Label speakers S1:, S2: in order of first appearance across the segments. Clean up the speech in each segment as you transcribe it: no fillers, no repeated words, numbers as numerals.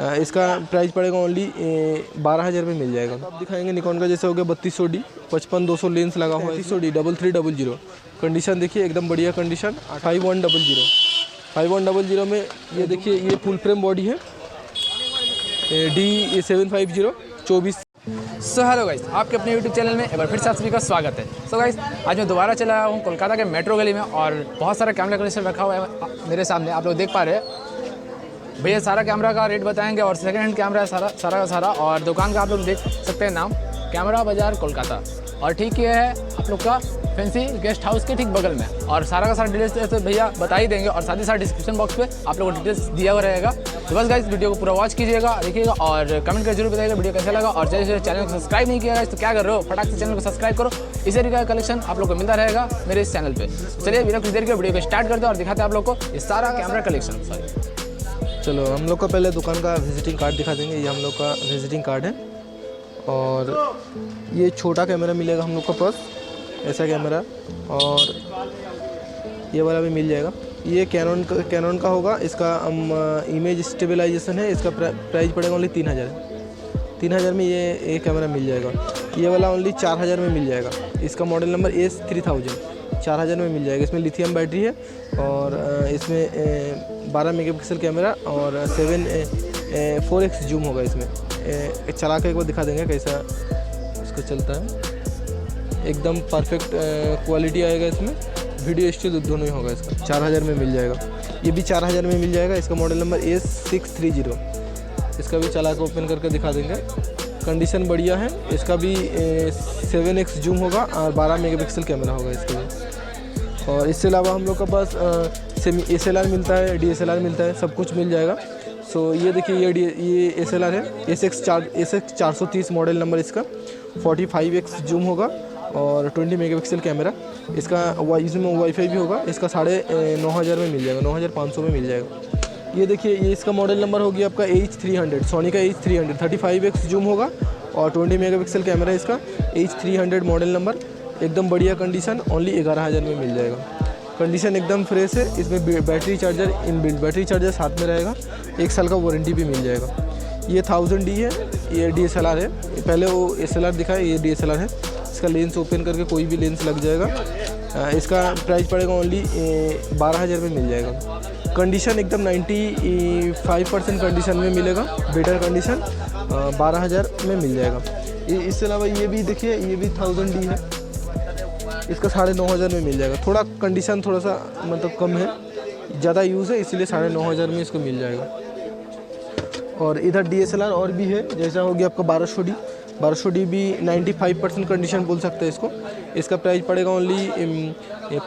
S1: इसका प्राइस पड़ेगा ओनली 12,000 में मिल जाएगा। अब दिखाएंगे निकॉन का, जैसे हो गया 3200D 55-200 लेंस लगा हुआ है, 3300D 3300। कंडीशन देखिए एकदम बढ़िया कंडीशन। 5100 में ये देखिए, ये फुल फ्रेम बॉडी है, D750 24।
S2: सो हेलो गाइस, आपके अपने यूट्यूब चैनल में एक बार फिर से आप सभी का स्वागत है। सो गाइस, आज मैं दोबारा चला आया हूँ कोलकाता के मेट्रो गली में और बहुत सारा कैमरा कलेक्शन रखा हुआ है मेरे सामने, आप लोग देख पा रहे हैं। भैया सारा कैमरा का रेट बताएंगे और सेकंड हैंड कैमरा है सारा का सारा। और दुकान का आप लोग देख सकते हैं नाम, कैमरा बाजार कोलकाता। और ठीक ये है आप लोग का फैंसी गेस्ट हाउस के ठीक बगल में। और सारा का सारा डिटेल्स तो भैया बता ही देंगे और साथ ही साथ डिस्क्रिप्शन बॉक्स पे आप लोगों को डिटेल्स दिया हुआ रहेगा। तो बस गाइस, वीडियो को पूरा वॉच कीजिएगा, देखिएगा और कमेंट करके जरूर बताइएगा वीडियो कैसा लगा। और जैसे चैनल को सब्सक्राइब नहीं किया है तो क्या कर रहे हो, फटाक से चैनल को सब्सक्राइब करो। इसी तरीके का कलेक्शन आप लोग को मिलता रहेगा मेरे इस चैनल पर। चलिए बिना कुछ देर के वीडियो को स्टार्ट करते हैं और दिखाते हैं आप लोग को ये सारा कैमरा कलेक्शन।
S1: चलो हम लोग का पहले दुकान का विजिटिंग कार्ड दिखा देंगे। ये हम लोग का विजिटिंग कार्ड है और ये छोटा कैमरा मिलेगा हम लोग का पास, ऐसा कैमरा। और ये वाला भी मिल जाएगा। ये कैनन का होगा, इसका इमेज स्टेबलाइजेशन है। इसका प्राइस पड़ेगा ओनली 3,000 में ये कैमरा मिल जाएगा। ये वाला ओनली 4,000 में मिल जाएगा। इसका मॉडल नंबर S3000 4,000 में मिल जाएगा। इसमें लिथियम बैटरी है और इसमें 12 मेगापिक्सल कैमरा और 4x जूम होगा। इसमें चला के एक बार दिखा देंगे कैसा इसको चलता है। एकदम परफेक्ट क्वालिटी आएगा इसमें, वीडियो स्टिल दोनों ही होगा। इसका 4,000 में मिल जाएगा। ये भी 4,000 में मिल जाएगा। इसका मॉडल नंबर S630। इसका भी चला के ओपन करके दिखा देंगे। कंडीशन बढ़िया है। इसका भी 7x जूम होगा और 12 मेगापिक्सल कैमरा होगा इसका भी। और इससे अलावा हम लोग का पास सेमी SLR मिलता है, DSLR मिलता है, सब कुछ मिल जाएगा। सो ये देखिए, ये SLR है, SX430 मॉडल नंबर। इसका 45x जूम होगा और 20 मेगापिक्सल कैमरा। इसका इसमें वाईफाई भी होगा। इसका 9,500 में मिल जाएगा, 9,500 में मिल जाएगा। ये देखिए, ये इसका मॉडल नंबर होगी आपका H300, सोनी का H300 35x जूम होगा और 20 मेगापिक्सल कैमरा। इसका H300 मॉडल नंबर, एकदम बढ़िया कंडीशन, ओनली 11,000 में मिल जाएगा। कंडीशन एकदम फ्रेश है। इसमें battery charger inbuilt, battery charger साथ में रहेगा। 1 साल का वारंटी भी मिल जाएगा। ये 1000D है, ये DSLR है। पहले वो SLR दिखाया, ये DSLR है। इसका लेंस ओपन करके कोई भी लेंस लग जाएगा। इसका प्राइस पड़ेगा ओनली 12,000 में मिल जाएगा। कंडीशन एकदम 95% कंडीशन में मिलेगा, बेटर कंडीशन, 12,000 में मिल जाएगा। इसके अलावा ये भी देखिए, ये भी 1000D है। इसका 9,500 में मिल जाएगा। थोड़ा कंडीशन थोड़ा सा मतलब कम है, ज़्यादा यूज़ है, इसलिए 9,500 में इसको मिल जाएगा। और इधर DSLR और भी है, जैसा हो गया आपका 1200D भी 95% कंडीशन बोल सकते हैं इसको। इसका प्राइस पड़ेगा ओनली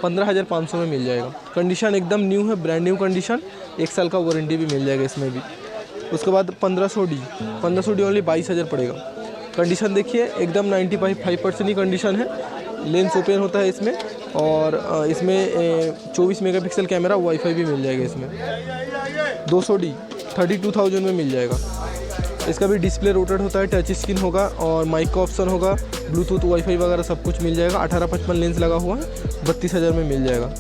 S1: 15,500 में मिल जाएगा। कंडीशन एकदम न्यू है, ब्रांड न्यू कंडीशन, 1 साल का वारंटी भी मिल जाएगा इसमें भी। उसके बाद 1500D ओनली 22,000 पड़ेगा। कंडीशन देखिए एकदम 95% ही कंडीशन है। लेंस ओपन होता है इसमें और इसमें 24 मेगापिक्सल कैमरा, वाईफाई भी मिल जाएगा इसमें। 200D 32,000 में मिल जाएगा। इसका भी डिस्प्ले रोटेट होता है, टच स्क्रीन होगा और माइक का ऑप्शन होगा, ब्लूटूथ वाईफाई वगैरह सब कुछ मिल जाएगा। 1855 लेंस लगा हुआ है, 32,000 में मिल जाएगा।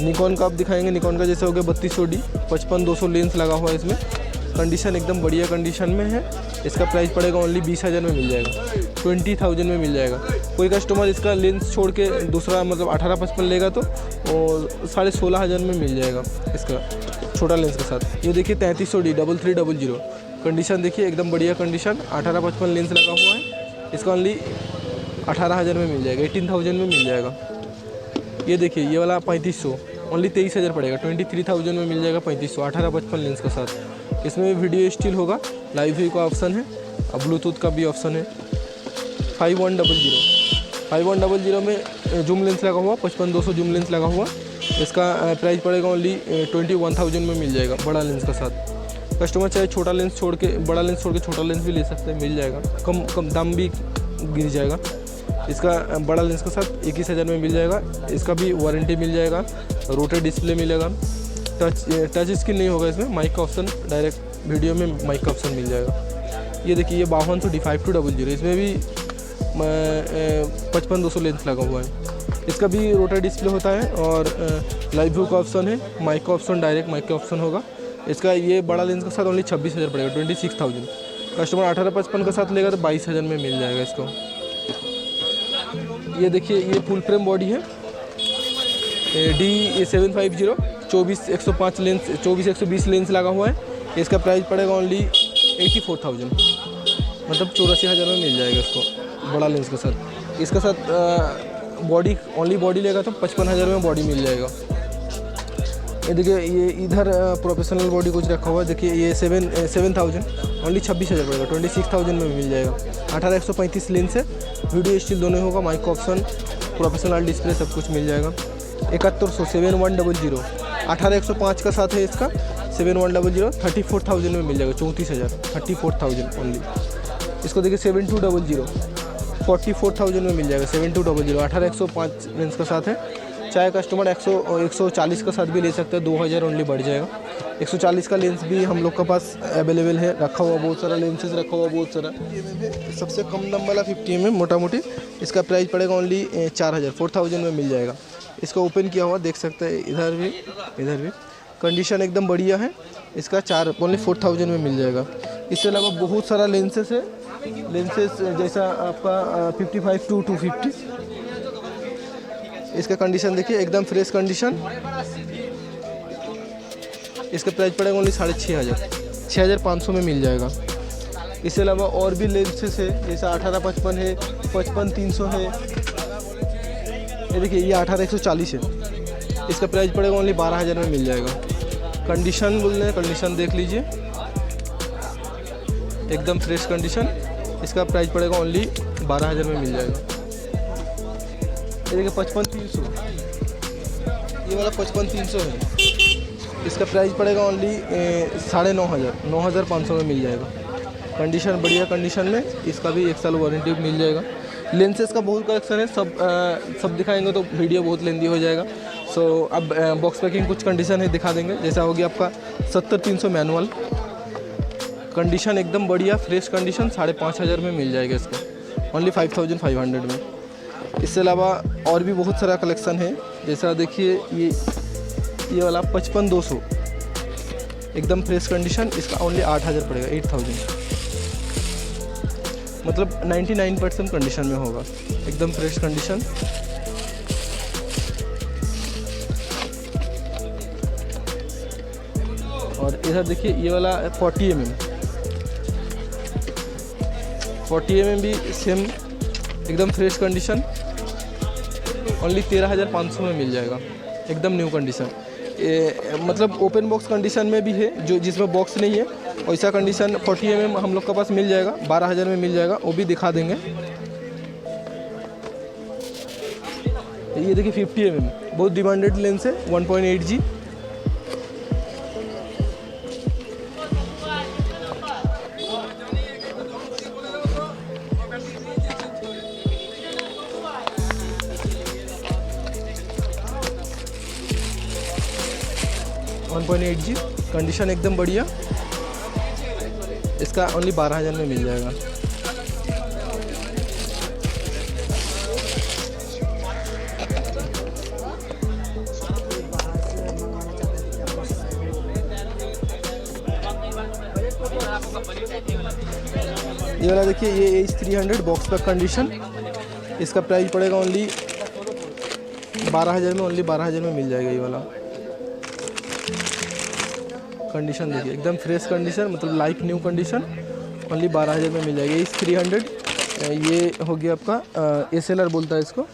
S1: निकॉन का आप दिखाएंगे, निकॉन का जैसे हो गया 3200D 55-200 लेंस लगा हुआ है इसमें। कंडीशन एकदम बढ़िया कंडीशन में है। इसका प्राइस पड़ेगा ओनली 20,000 में मिल जाएगा, 20,000 में मिल जाएगा। कोई कस्टमर इसका लेंस छोड़ के दूसरा मतलब 1855 लेगा तो 16,500 में मिल जाएगा इसका छोटा लेंस के साथ। ये देखिए 3300D 3300। कंडीशन देखिए एकदम बढ़िया कंडीशन, 1855 लेंस लगा हुआ है। इसका ओनली 18,000 में मिल जाएगा, 18,000 में मिल जाएगा। ये देखिए, ये वाला 3500 ओनली 23,000 पड़ेगा, 23,000 में मिल जाएगा 3500 1855 लेंस के साथ। इसमें वीडियो स्टिल होगा, लाइव व्यू का ऑप्शन है और ब्लूटूथ का भी ऑप्शन है। 5100 में जूम लेंस लगा हुआ, 55-200 जूम लेंस लगा हुआ। इसका प्राइस पड़ेगा ओनली 21,000 में मिल जाएगा, बड़ा लेंस के साथ। कस्टमर चाहे छोटा लेंस छोड़ के बड़ा लेंस छोड़ के छोटा लेंस भी ले सकते हैं, मिल जाएगा। कम दाम भी गिर जाएगा। इसका बड़ा लेंस के साथ 21,000 में मिल जाएगा। इसका भी वारंटी मिल जाएगा, रोटेट डिस्प्ले मिलेगा, टच स्क्रीन नहीं होगा इसमें, माइक का ऑप्शन, डायरेक्ट वीडियो में माइक का ऑप्शन मिल जाएगा। ये देखिए, ये 5200D 5200, इसमें भी 55-200 लेंस लगा हुआ है। इसका भी रोटेट डिस्प्ले होता है और लाइव व्यू का ऑप्शन है, माइक का ऑप्शन, डायरेक्ट माइक का ऑप्शन होगा। इसका ये बड़ा लेंस के साथ ओनली 26,000 पड़ेगा, 26,000। कस्टमर 18-55 के साथ लेगा तो 22,000 में मिल जाएगा इसको। ये देखिए ये फुल फ्रेम बॉडी है, D750 24-105 लेंस 24-120 लेंस लगा हुआ है। इसका प्राइस पड़ेगा ओनली 84,000, मतलब 84,000 में मिल जाएगा इसको बड़ा लेंस के साथ। इसके साथ बॉडी ओनली बॉडी लेगा तो 55,000 में बॉडी मिल जाएगा। ये देखिए ये इधर प्रोफेशनल बॉडी कुछ रखा हुआ है, देखिए ये 7,000 ओनली 26,000 पड़ेगा, 26,000 में मिल जाएगा। 18-135 लेंस है, वीडियो स्टिल दोनों होगा, माइक ऑप्शन, प्रोफेशनल डिस्प्ले सब कुछ मिल जाएगा। 7100 7100 18-105 का साथ है इसका 7100 34,000 में मिल जाएगा, 34,000 34,000 ओनली। इसको देखिए 7200 44,000 में मिल जाएगा, 7200 18-105 लेंस का साथ है। चाहे कस्टमर 140 का साथ भी ले सकते हैं, 2,000 ओनली बढ़ जाएगा। 140 का लेंस भी हम लोग के पास अवेलेबल है, रखा हुआ बहुत सारा लेंसेज रखा हुआ बहुत सारा। सबसे कम दाम वाला 50 mm मोटा मोटी, इसका प्राइस पड़ेगा ओनली 4,000 में मिल जाएगा। इसका ओपन किया हुआ देख सकते हैं, इधर भी कंडीशन एकदम बढ़िया है। इसका ओनली 4,000 में मिल जाएगा। इसके अलावा बहुत सारा लेंसेज है, लेंसेज जैसा आपका 55 to 250। इसका कंडीशन देखिए एकदम फ्रेश कंडीशन। इसका प्राइस पड़ेगा ओनली 6,500 6,500 में मिल जाएगा। इसके अलावा और भी लेंसेज है, जैसा 18-55 है, 55-300 है। ये देखिए ये 18-140 है, इसका प्राइस पड़ेगा ओनली 12,000 में मिल जाएगा। कंडीशन बोल रहे हैं, कंडीशन देख लीजिए एकदम फ्रेश कंडीशन। इसका प्राइस पड़ेगा ओनली 12,000 में मिल जाएगा। ये देखिए 55-300, ये वाला 55-300 है, इसका प्राइस पड़ेगा ओनली 9,500 9,500 में मिल जाएगा। कंडीशन बढ़िया कंडीशन में, इसका भी 1 साल वारंटी मिल जाएगा। लेंसेज का बहुत कलेक्शन है, सब दिखाएंगे तो वीडियो बहुत लेंदी हो जाएगा। सो अब बॉक्स पैकिंग कुछ कंडीशन है दिखा देंगे। जैसा हो गया आपका 70-300 मैनुअल, कंडीशन एकदम बढ़िया फ्रेश कंडीशन, 5,500 में मिल जाएगा इसका, ओनली 5,500 में। इसके अलावा और भी बहुत सारा कलेक्शन है, जैसा देखिए ये वाला 55-200 एकदम फ्रेश कंडीशन, इसका ओनली 8,000 पड़ेगा, 8,000, मतलब 99% कंडीशन में होगा, एकदम फ्रेश कंडीशन। और इधर देखिए ये वाला 40 mm भी सेम एकदम फ्रेश कंडीशन, ओनली 13,500 में मिल जाएगा, एकदम न्यू कंडीशन। मतलब ओपन बॉक्स कंडीशन में भी है, जो जिसमें बॉक्स नहीं है वैसा कंडीशन 40 mm हम लोग के पास मिल जाएगा, 12,000 में मिल जाएगा, वो भी दिखा देंगे। ये देखिए 50 mm बहुत डिमांडेड लेंस है, 1.8G। कंडीशन एकदम बढ़िया, इसका ओनली 12,000 में मिल जाएगा। ये वाला देखिए ये H300 बॉक्स पैक कंडीशन, इसका प्राइस पड़ेगा ओनली 12,000 में, ओनली 12,000 में मिल जाएगा। ये वाला कंडीशन देखिए एकदम फ्रेश कंडीशन, मतलब लाइक न्यू कंडीशन, ओनली 12,000 में मिल जाएगी। H300 ये हो गया आपका SLR बोलता है इसको।